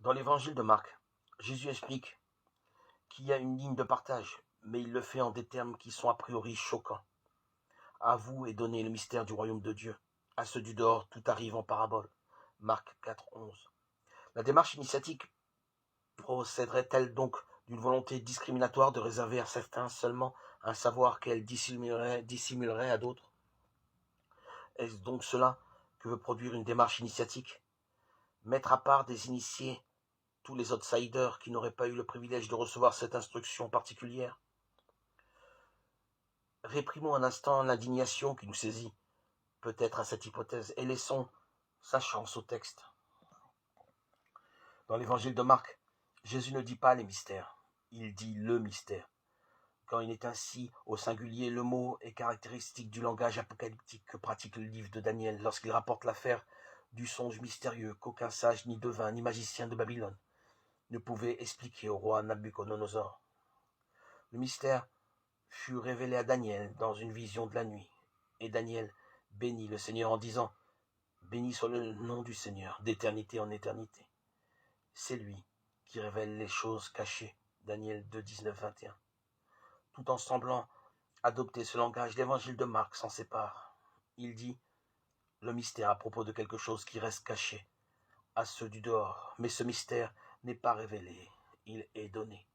Dans l'évangile de Marc, Jésus explique qu'il y a une ligne de partage, mais il le fait en des termes qui sont a priori choquants. À vous est donné le mystère du royaume de Dieu. À ceux du dehors, tout arrive en parabole. Marc 4, 11. La démarche initiatique procéderait-elle donc d'une volonté discriminatoire de réserver à certains seulement un savoir qu'elle dissimulerait à d'autres? Est-ce donc cela que veut produire une démarche initiatique? Mettre à part des initiés tous les outsiders qui n'auraient pas eu le privilège de recevoir cette instruction particulière? Réprimons un instant l'indignation qui nous saisit, peut-être à cette hypothèse, et laissons sa chance au texte. Dans l'évangile de Marc, Jésus ne dit pas les mystères, il dit le mystère. Quand il est ainsi au singulier, le mot est caractéristique du langage apocalyptique que pratique le livre de Daniel lorsqu'il rapporte l'affaire du songe mystérieux qu'aucun sage, ni devin, ni magicien de Babylone ne pouvait expliquer au roi Nabuchodonosor. Le mystère fut révélé à Daniel dans une vision de la nuit, et Daniel bénit le Seigneur en disant « Béni soit le nom du Seigneur, d'éternité en éternité. » C'est lui qui révèle les choses cachées. Daniel 2, 19, 21. Tout en semblant adopter ce langage, l'évangile de Marc s'en sépare. Il dit le mystère à propos de quelque chose qui reste caché à ceux du dehors. Mais ce mystère n'est pas révélé, il est donné.